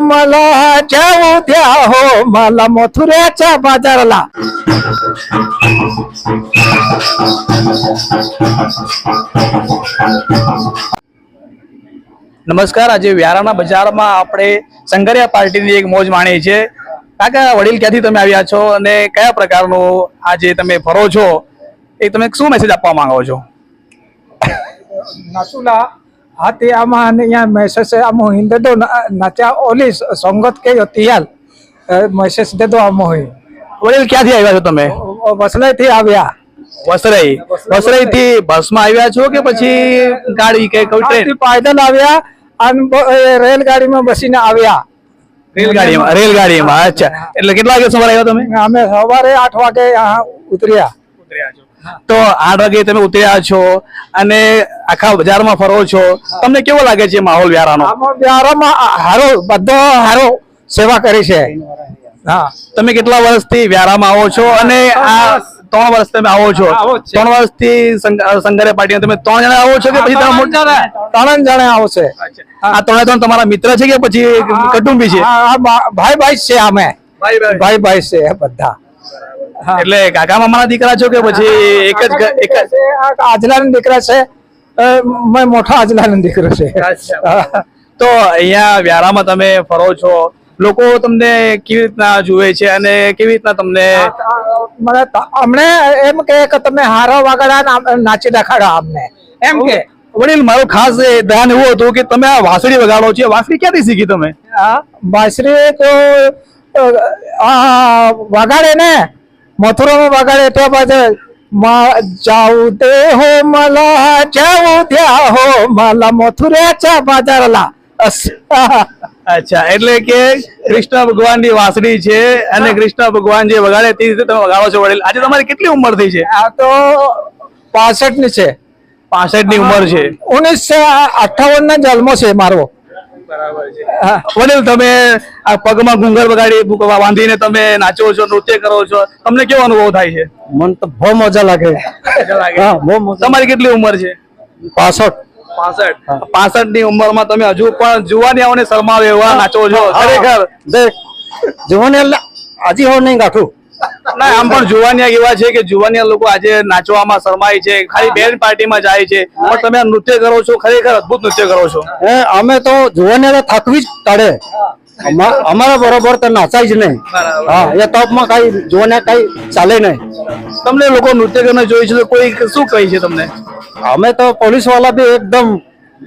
मला जाऊ द्या हो मला मथुऱ्याच्या बाजाराला. નમસ્કાર. આજે વ્યારાના બજારમાં આપણે સંઘરિયા પાર્ટીની એક મોજ માણી છે. કાકા, વડીલ ક્યાંથી તમે આવ્યા છો અને કયા પ્રકારનું આજે તમે ફરો છો, એ તમે શું મેસેજ આપવા માંગો છો? નાચુલા હાથી આમાં અને અહીંયા મેસેજ આમો હિન્દો નાચા ઓલી સંગત કે તિયાલ મેસેજ દેતો આમો હોય. વડીલ ક્યાંથી આવ્યા છો તમે? વસલાઈ થી આવ્યા. વસરાઈ થી બસમાં આવ્યા છો કે પછી ગાડી કે કોઈ ટ્રેન? પાયદલ આવ્યા અને રેલગાડીમાં બેસીને આવ્યા. રેલગાડીમાં. અચ્છા, એટલે કેટલા વાગે સવારે આવ્યા તમે? અમે સવારે 8 વાગે ઉતર્યા. તો 8 વાગે તમે ઉતર્યા છો અને આખા બજારમાં ફરો છો. તમને કેવો લાગે છે માહોલ વ્યારાનો? વ્યારામાં હારો બધો હારો સેવા કરી છે. હા, તમે કેટલા વર્ષથી વ્યારામાં આવો છો? અને આ 3 વર્ષ તમે આવો છો. 3 વર્ષથી સંઘરિયા પાર્ટી તમે 3 જણા આવો છો કે પછી તમે 3 જણા આવો છે? આ 3 તમારા મિત્ર છે કે પછી કુટુંબી છે? ભાઈ છે. અમે ભાઈ છે બધા. એટલે કાકા મામાના દીકરા છો કે પછી એક જ? આજલાના દીકરા છે. મેં મોટા આજલાનો દીકરો છે. તો અહીંયા વ્યારામાં તમે ફરો છો, લોકો તમને કેવી રીતના જુએ છે અને કેવી રીતના તમને અમને એમ કે તમે હારો વગાડા નાચી દેખાડો અમને એમ કે. વડીલ, મારું ખાસ ધ્યાન એવું હતું કે તમે આ વાંસળી વગાડો છો. વાંસળી ક્યાંથી શીખી તમે? વાંસળી તો વગાડે ને મથુરામાં વગાડે તો પછી જાऊ दे हो मला जाऊ द्या हो मला मथुऱ्याच्या बाजाराला. અચ્છા, એટલે કે કૃષ્ણ ભગવાનની વાંસળી છે અને કૃષ્ણ ભગવાન જે વગાડે તે રીતે તમે વગાડો છો. વડીલ, આજે તમારી કેટલી ઉંમર થઈ છે? આ તો 65 ની છે. 65 ની ઉંમર છે. 1958 ના જન્મ છે મારો. વડીલ, તમે આ પગમાં ઘૂંઘર વગાડી બાંધીને તમે નાચો છો, નૃત્ય કરો છો, તમને કેવો અનુભવ થાય છે? મને તો બહુ મજા લાગે. તમારી કેટલી ઉંમર છે? 65 ની ઉંમરમાં તમે હજુ પણ જુવાનિયાઓને શરમાવે એવા નાચો છો. ખરેખર જુવાનિયા હજી હો નહીં ગાઠું. ના, આમ પણ જુવાનિયા એવા છે કે જુવાનિયા લોકો આજે નાચવામાં શરમાય છે, ખાલી બેન પાર્ટીમાં જાય છે, પણ તમે આ નૃત્ય કરો છો, ખરેખર અદભુત નૃત્ય કરો છો. અમે તો જુવાનિયા થકવી જ કાઢે. અમારા બરોબર તો નાચાય જ નહીં. હા, એ ટોપમાં કઈ જુવાનિયા કઈ ચાલે નહીં. તમને લોકો નૃત્ય કરીને જોઈ છે તો કોઈ શું કહે છે તમને? અમે તો પોલીસ વાળા બી એકદમ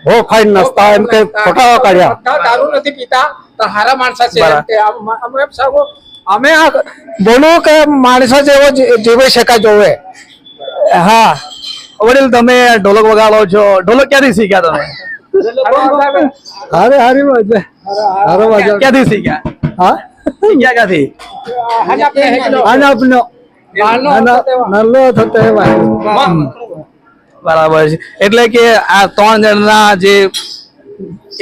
બહુ ફાઇન નાસ્તા એમ કે ફોટા કાઢ્યા. દારૂ નથી પીતા તો હારા માણસા છે. અમે બોલું કે માણસો જેવો જીવી શકાય જોવે. હા વડીલ, તમે ઢોલક વગાડો છો. ઢોલક ક્યાંથી શીખ્યા તમે? ક્યાંથી શીખ્યા? હા, ક્યાંથી? બરાબર છે. એટલે કે આ 3 જણના જે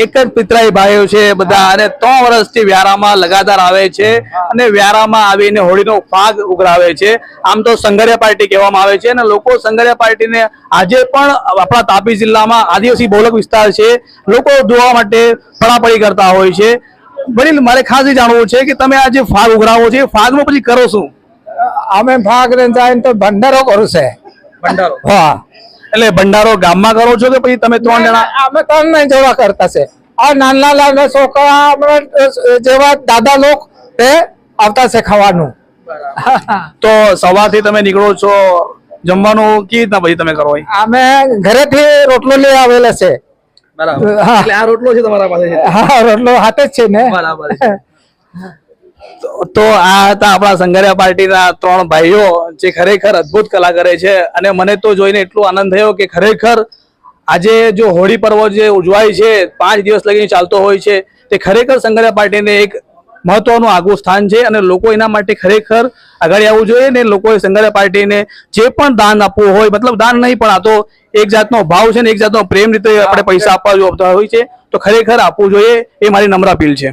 એક જ પિતરાઈ ભાઈઓ છે બધા, અને 3 વર્ષથી વ્યારામાં લગાતાર આવે છે અને વ્યારામાં આવીને હોળીનો ફાગ ઉઘરાવે છે. આમ તો સંઘરિયા પાર્ટી કહેવામાં આવે છે અને લોકો સંઘરિયા પાર્ટીને આજે પણ આપણા તાપી જિલ્લામાં આદિવાસી બહુલક વિસ્તાર છે, લોકો જોવા માટે પડાપડી કરતા હોય છે. વડીલ, મારે ખાસ એ જાણવું છે કે તમે આ જે ફાગ ઉઘરાવો છો, ફાગમાં પછી કરો શું? અમે ફાગ ને જાય તો ભંડારો કરું છે. ભંડારો? હા, એટલે ભંડારો ગામમાં કરો છો કે પછી તમે 3 જણા? અમે 3 જેવા કરતા છે. આ નાના છોકરા જેવા દાદા લોક એ આવતા છે ખાવાનું. તો સવારથી તમે નીકળો છો, જમવાનું કેવી રીતના પછી તમે કરો? અમે ઘરેથી રોટલો લઈ આવેલા છે. બરાબર. એટલે આ રોટલો છે તમારા પાસે? હા, રોટલો હાથે જ છે ને. બરાબર. તો આ હતા આપણા સંઘરિયા પાર્ટીના 3 ભાઈઓ જે ખરેખર અદભુત કલા કરે છે. અને મને તો જોઈને એટલો આનંદ થયો કે ખરેખર આજે જો હોળી પર્વ જે ઉજવાય છે, 5 દિવસ લગી ચાલતો હોય છે, તે ખરેખર સંઘરિયા પાર્ટીને એક મહત્વનું આગવું સ્થાન છે અને લોકો એના માટે ખરેખર આગળ આવવું જોઈએ. ને લોકોએ સંઘરિયા પાર્ટીને જે પણ દાન આપવું હોય, મતલબ દાન નહીં પણ આ તો એક જાતનો ભાવ છે ને એક જાતનો પ્રેમ રીતે આપણે પૈસા આપવા હોય છે, તો ખરેખર આપવું જોઈએ. એ મારી નમ્ર અપીલ છે.